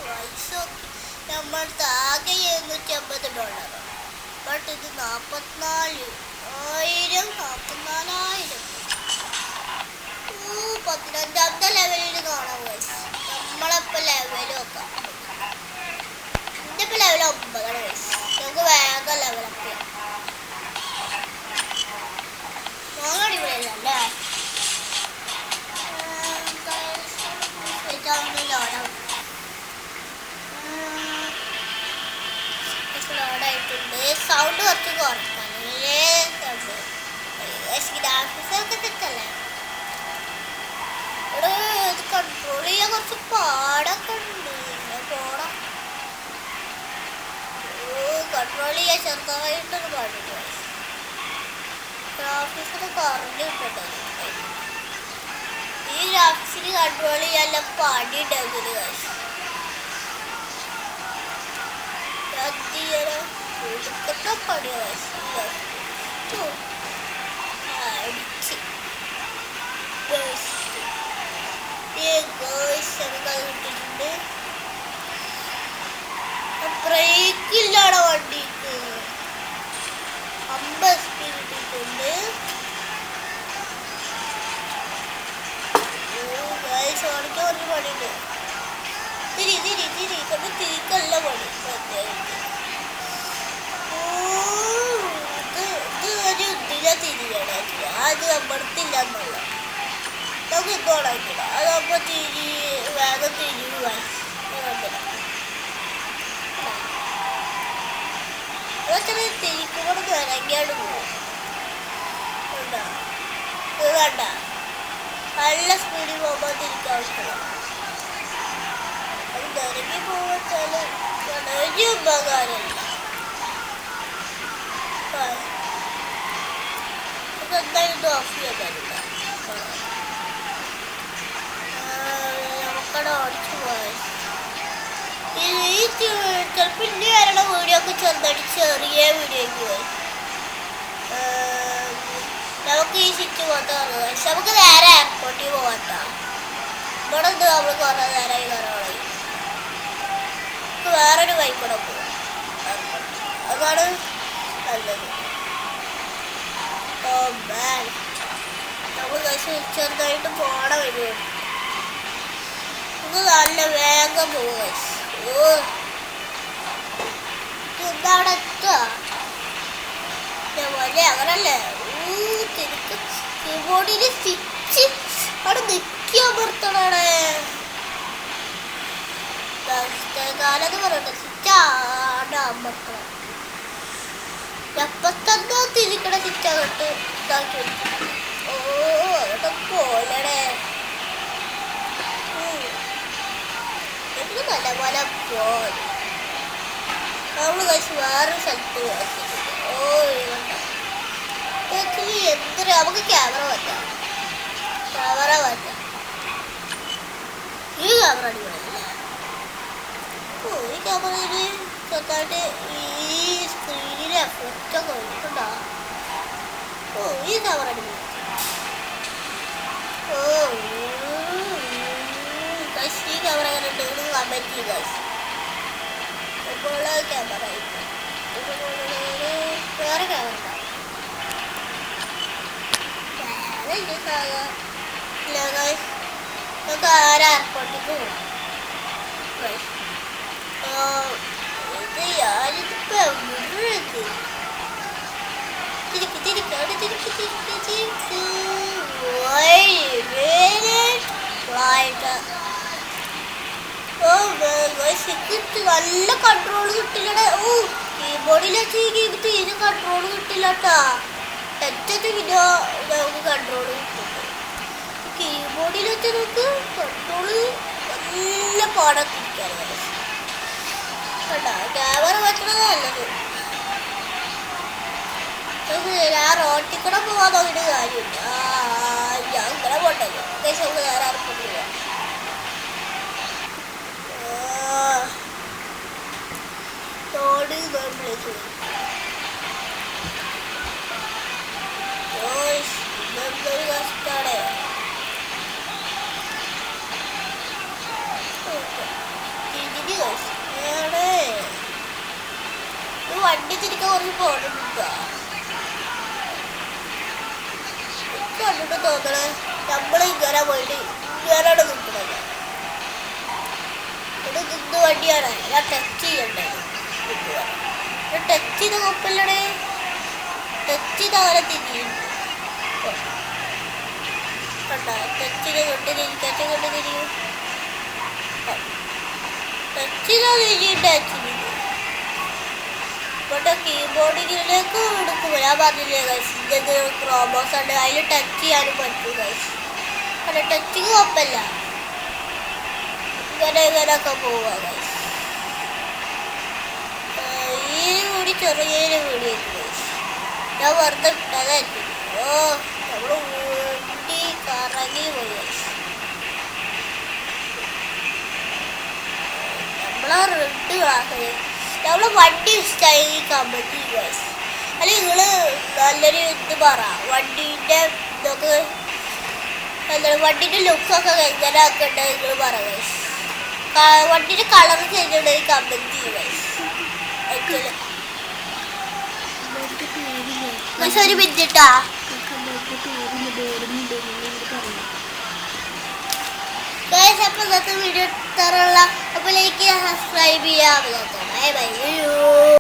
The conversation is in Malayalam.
പൈസ നമ്മൾക്ക് ആകെ $750. ബട്ട് ഇത് 44,000 44,000. 15ാമത്തെ ലെവലിൽ കാണാം വയസ്സ്. നമ്മളിപ്പോൾ ലെവൽ നോക്കാം. ഇതിപ്പോൾ ലെവൽ 9 വയസ്സ്. നമുക്ക് വേഗം ലെവലപ്പ് ചെയ്യാം. അടിപൊളിയല്ലേ? ലോഡായിട്ടുണ്ട്. സൗണ്ട് കുറച്ച് കുറക്കല്ലേ? ഗ്രാഫിക്സൊക്കെ തെറ്റല്ലേ? ഇവിടെ ഇത് കൺട്രോൾ ചെയ്യാൻ കുറച്ച് പാടൊക്കെ ഉണ്ട്. പോണം കൺട്രോൾ ചെയ്യാൻ ചെറുതായിട്ടൊരു പാടില്ല. ഗ്രാഫിക്സിന് കുറഞ്ഞു കിട്ടേണ്ടത്. ഈ ഗ്രാഫിക്സിന് കൺട്രോൾ ചെയ്യാനുള്ള പണി ഉണ്ടാകുന്നത് ഒടുക്കത്തെ പണി അടിച്ച് കിട്ടിയിട്ടുണ്ട്. ബ്രേക്കില്ലാടെ വണ്ടിക്ക് 50 സ്പീഡ് കിട്ടിയിട്ടുണ്ട്. ഓടിക്കാൻ ഒരു പണിയുണ്ട്. തിരിക്കല്ല പണി. ഇത് ഇതിലെ തിരിയണം. അത് അമ്പടത്തില്ല എന്നുള്ള നമുക്ക് ഇതോടാക്കില്ല. അതാകുമ്പോൾ വേഗം തിരിയുക. അതൊക്കെ തിരിക്കുമ്പോൾ ഇറങ്ങിയാണ്ട് പോകും. ഇത് കണ്ട നല്ല സ്പീഡിൽ പോകുമ്പോൾ തിരിക്കാൻ ആവശ്യമില്ല. അത് ഇറങ്ങി പോകാച്ചാൽ ഒരു ഉപകാരമില്ല. എന്തായാലും ഇത് ഓഫ് ചെയ്യാൻ പറ്റില്ല. നമുക്കവിടെ ഓടിച്ചു പോയി. ചിലപ്പോൾ ഇനി വരണ വീഡിയോ ഒക്കെ ചെറുതായിട്ട് ചെറിയ വീഡിയോയ്ക്ക് പോയി. നമുക്ക് ഈ സിറ്റ് പോകാത്ത പക്ഷെ നമുക്ക് നേരെ എയർപോർട്ടിൽ പോകട്ടോ. ഇവിടെ നിന്ന് നമ്മൾ കുറേ നേരമായി കയറാളി. നമുക്ക് വേറൊരു ബൈക്ക് കൂടെ പോകും. അതാണ് നല്ലത്. നമ്മൾ ചെറുതായിട്ട് പോണ വരും. നമുക്ക് നല്ല വേഗം പോകും. ഇതവിടെ എത്തുക പോലെ അങ്ങനല്ലേ? തിരിക്ക് കീബോർഡിൽ സ്വിച്ച് അവിടെ നിൽക്കാൻ പുറത്തണേ. കാലത്ത് പറയട്ടെ സ്വിച്ചാണ് അമർത്തണം. എപ്പത്തന്നെ തിരിക്കണ സ്വിച്ചങ്ങോട്ട് ഇതാക്കി വെക്കണം. അവിടെ പോലടേ എനിക്ക് നല്ല പോലെ പോലെ നമ്മൾ കഴിച്ച് വേറൊരു സ്ഥലത്ത് വെച്ചിട്ടുണ്ട്. എന്തൊരു നമുക്ക് ക്യാമറ മാറ്റാം. ഈ ക്യാമറ അടിപൊളിയല്ലേ? ഈ ക്യാമറയിൽ ചെറുതായിട്ട് ഈ സ്ക്രീനിൽ എഫക്റ്റ് ഒക്കെ വന്നിട്ടുണ്ടോ? ഈ ക്യാമറ അടിപൊളി. ഈ ക്യാമറ എങ്ങനെ ഉണ്ടെങ്കിൽ കമൻറ്റ് ചെയ്യുക. ഇപ്പോൾ ക്യാമറ വേറെ ക്യാമറ നമുക്ക് ആരെ എയർപോർട്ടിലേക്ക് പോകും. ഇത് ഞാനിതിപ്പോൾ എവിടെയത് തിരിക്ക് തിരിക്ക് അവിടെ തിരിക്ക് തിരിക്ക് തിരിക്ക് ഫ്ലൈറ്റ്. നല്ല കൺട്രോൾ കിട്ടില്ലടേ. കീബോർഡിൽ വെച്ച് തീരെ കൺട്രോൾ കിട്ടില്ല കേട്ടാ. എറ്റത്തെ വീഡിയോ നമുക്ക് കൺട്രോൾ കിട്ടുന്നുണ്ട്. കീബോർഡിൽ വെച്ച് നമുക്ക് കൺട്രോള് നല്ല പാടത്തിരിക്കാൻ കേട്ടോ. ക്യാമറ വെക്കണത് നല്ലത്. ആ റോട്ടിൽ കൂടെ പോകാൻ നോക്കിയിട്ട് കാര്യമില്ല. ഞാൻ ഇങ്ങനെ പോട്ടെ. നമുക്ക് നേരെ ഇറക്കില്ല. പ്ലേസ് കഷ്ടാണ്. ഇതിന് വെച്ചിരിക്കാൻ കുറച്ച് പോകണമെന്നുണ്ടോ കണ്ടിട്ട് തോന്നണേ നമ്മൾ ഇങ്ങനെ പോയിട്ട് ഇങ്ങനെയാണ് നിൽക്കണത് ഇത് നിന്ന് വണ്ടിയാണ് ഞാൻ ടച്ച് ചെയ്യണ്ടേ ടച്ച് ചെയ്ത കുഴപ്പമില്ലടേ ടച്ച് ചെയ്ത് അങ്ങനെ തിരിയും കണ്ടോ ടച്ച് ചെയ്ത് കൊണ്ട് തിരിക്കാച്ച കൊണ്ട് തിരിയും ടച്ച് ചെയ്താൽ തിരിയും ടച്ച് ചെയ്ത് ഇവിടെ കീബോർഡിലേക്ക് എടുക്കും ഞാൻ പറഞ്ഞില്ലേ ഗൈസ് ഇത് ക്രോമോസ് ഉണ്ട് അതിൽ ടച്ച് ചെയ്യാനും പറ്റും ഗൈസ് അല്ല ടച്ചിങ് കുഴപ്പമില്ല ഇങ്ങനെയൊക്കെ പോവുക ഗൈസ് ഈ കൂടി ചെറിയൊരു വീഡിയോ ഗൈസ് ഞാൻ വെറുതെ ഇട്ടതായിരുന്നു ഓ നമ്മൾ വണ്ടി കറങ്ങി പോയി ഗൈസ് നമ്മളെ റെഡ് ക്ലാസ് നമ്മളെ വണ്ടി ഇഷ്ടമായി കമന്റ് ഗൈസ് അല്ലെങ്കിൽ നിങ്ങൾ നല്ലൊരു ഇത് പറ വണ്ടീൻ്റെ ഇതൊക്കെ എന്താണ് വണ്ടീൻ്റെ ലുക്കൊക്കെ എങ്ങനെ ആക്കണ്ടത് നിങ്ങൾ പറ ഗൈസ് വണ്ടീൻ്റെ കളർ ചെയ്തിട്ടുണ്ടെങ്കിൽ കമന്റ് ചെയ്യും ഗൈസ് ഒരു മിനിറ്റാ ഗൈസ് അപ്പോൾ ഇന്നത്തെ വീഡിയോ ഇത്രയുള്ള അപ്പോൾ ലൈക്ക് ചെയ്യുക സബ്സ്ക്രൈബ് ചെയ്യുക ബൈ ബൈ